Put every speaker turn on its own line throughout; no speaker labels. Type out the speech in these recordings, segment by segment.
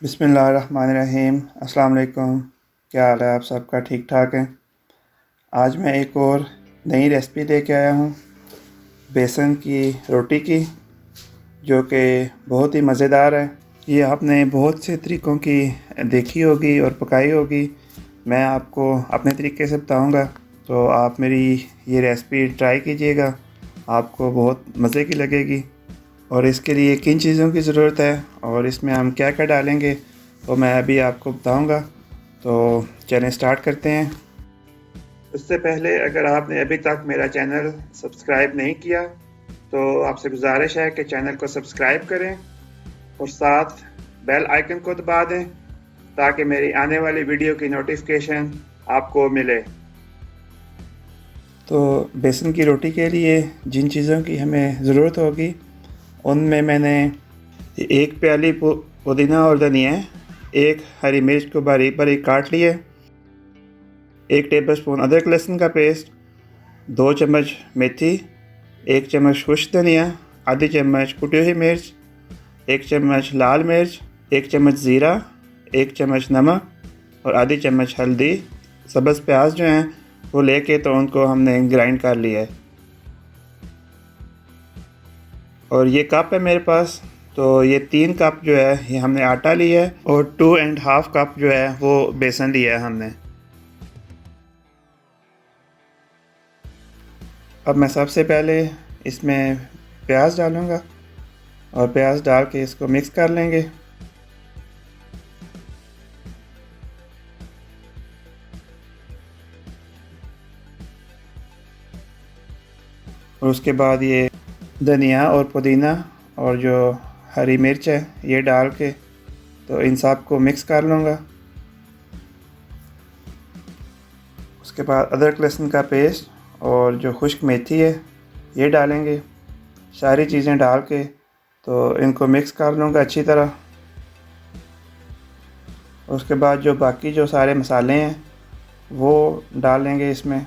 बिस्मिल्लाहिर्रहमानिर्रहीम। अस्सलाम वालेकुम। क्या हाल है आप सबका? ठीक ठाक है। आज मैं एक और नई रेसिपी लेके आया हूँ बेसन की रोटी की, जो कि बहुत ही मज़ेदार है। ये आपने बहुत से तरीक़ों की देखी होगी और पकाई होगी। मैं आपको अपने तरीके से बताऊँगा, तो आप मेरी ये रेसिपी ट्राई कीजिएगा, आपको बहुत मज़े की लगेगी। और इसके लिए किन चीज़ों की ज़रूरत है और इसमें हम क्या क्या डालेंगे, तो मैं अभी आपको बताऊंगा। तो चलें स्टार्ट करते हैं। उससे पहले अगर आपने अभी तक मेरा चैनल सब्सक्राइब नहीं किया, तो आपसे गुजारिश है कि चैनल को सब्सक्राइब करें और साथ बेल आइकन को दबा दें, ताकि मेरी आने वाली वीडियो की नोटिफिकेशन आपको मिले। तो बेसन की रोटी के लिए जिन चीज़ों की हमें ज़रूरत होगी, उनमें मैंने एक प्याली पुदीना और धनिया, एक हरी मिर्च को बारीक बारीक काट लिए, एक टेबलस्पून अदरक लहसुन का पेस्ट, 2 चम्मच मेथी, 1 चम्मच खुश्क धनिया, आधी चम्मच कुटी हुई मिर्च, 1 चम्मच लाल मिर्च, 1 चम्मच ज़ीरा, 1 चम्मच नमक और आधी चम्मच हल्दी। सब्ज़ प्याज जो हैं वो लेके तो उनको हमने ग्राइंड कर लिया है। और ये कप है मेरे पास, तो ये 3 कप जो है ये हमने आटा लिया है और 2.5 कप जो है वो बेसन लिया है हमने। अब मैं सबसे पहले इसमें प्याज डालूँगा और प्याज डाल के इसको मिक्स कर लेंगे। और उसके बाद ये धनिया और पुदीना और जो हरी मिर्च है ये डाल के तो इन सब को मिक्स कर लूँगा। उसके बाद अदरक लहसुन का पेस्ट और जो खुश्क मेथी है ये डालेंगे। सारी चीज़ें डाल के तो इनको मिक्स कर लूँगा अच्छी तरह। उसके बाद जो बाकी जो सारे मसाले हैं वो डालेंगे इसमें,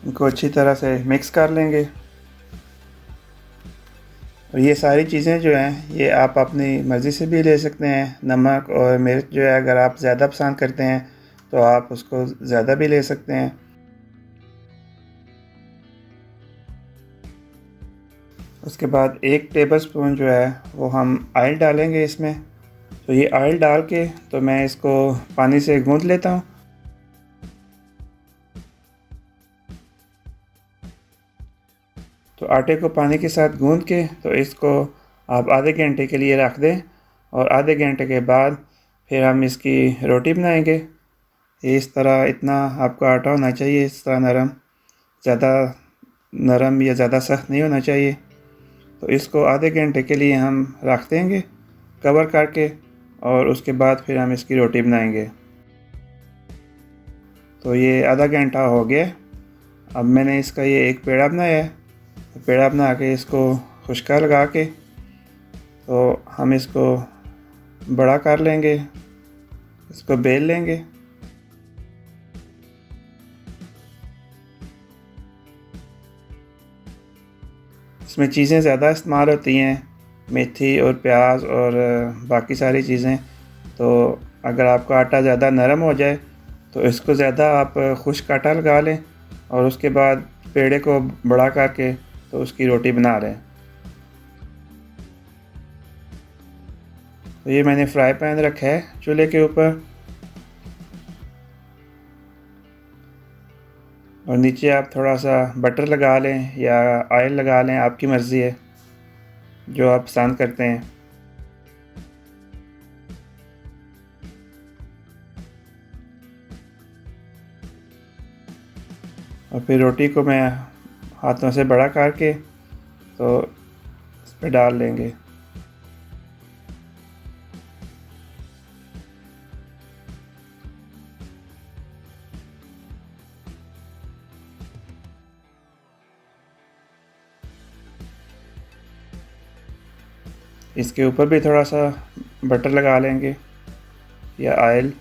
इनको अच्छी तरह से मिक्स कर लेंगे। और ये सारी चीज़ें जो हैं ये आप अपनी मर्ज़ी से भी ले सकते हैं। नमक और मिर्च जो है अगर आप ज़्यादा पसंद करते हैं तो आप उसको ज़्यादा भी ले सकते हैं। उसके बाद 1 टेबलस्पून जो है वो हम ऑयल डालेंगे इसमें। तो ये ऑयल डाल के तो मैं इसको पानी से गूँथ लेता हूँ। तो आटे को पानी के साथ गूँथ के तो इसको आप आधे घंटे के लिए रख दें और आधे घंटे के बाद फिर हम इसकी रोटी बनाएंगे। इस तरह इतना आपका आटा होना चाहिए, इस तरह नरम, ज़्यादा नरम या ज़्यादा सख्त नहीं होना चाहिए। तो इसको आधे घंटे के लिए हम रख देंगे कवर करके और उसके बाद फिर हम इसकी रोटी बनाएंगे। तो ये आधा घंटा हो गया। अब मैंने इसका ये एक पेड़ा बनाया है। पेड़ा बना के इसको खुशका लगा के तो हम इसको बड़ा कर लेंगे, इसको बेल लेंगे। इसमें चीज़ें ज़्यादा इस्तेमाल होती हैं, मेथी और प्याज और बाकी सारी चीज़ें। तो अगर आपका आटा ज़्यादा नरम हो जाए तो इसको ज़्यादा आप खुश्क आटा लगा लें और उसके बाद पेड़े को बड़ा करके तो उसकी रोटी बना लें। तो ये मैंने फ्राई पैन रखा है चूल्हे के ऊपर और नीचे आप थोड़ा सा बटर लगा लें या ऑयल लगा लें, आपकी मर्ज़ी है, जो आप पसंद करते हैं। और फिर रोटी को मैं हाथों से बड़ा करके तो इस पर डाल लेंगे। इसके ऊपर भी थोड़ा सा बटर लगा लेंगे या ऑयल।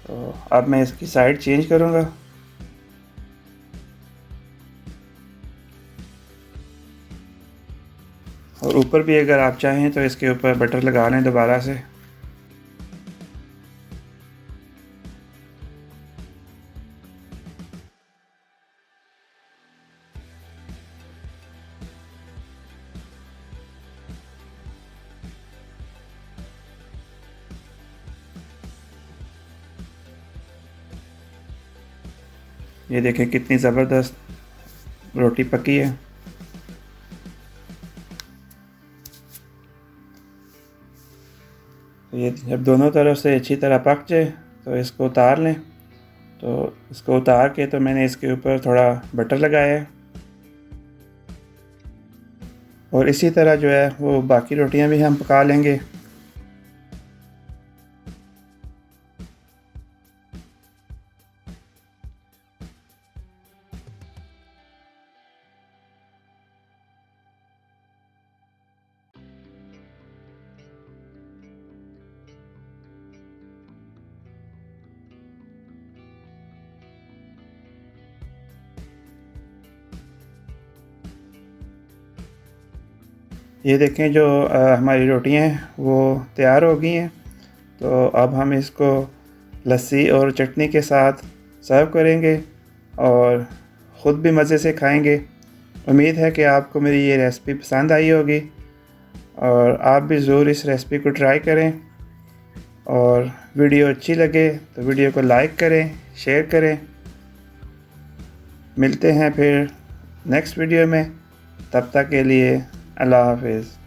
तो अब मैं इसकी साइड चेंज करूँगा। और ऊपर भी अगर आप चाहें तो इसके ऊपर बटर लगा लें दोबारा से। ये देखें कितनी ज़बरदस्त रोटी पकी है। तो ये जब दोनों तरफ से अच्छी तरह पक जाए तो इसको उतार लें। तो इसको उतार के तो मैंने इसके ऊपर थोड़ा बटर लगाया है और इसी तरह जो है वो बाकी रोटियां भी हम पका लेंगे। ये देखें जो हमारी रोटियां हैं वो तैयार हो गई हैं। तो अब हम इसको लस्सी और चटनी के साथ सर्व करेंगे और ख़ुद भी मज़े से खाएंगे। उम्मीद है कि आपको मेरी ये रेसिपी पसंद आई होगी और आप भी ज़रूर इस रेसिपी को ट्राई करें। और वीडियो अच्छी लगे तो वीडियो को लाइक करें, शेयर करें। मिलते हैं फिर नेक्स्ट वीडियो में, तब तक के लिए अल्लाह हाफ़िज़।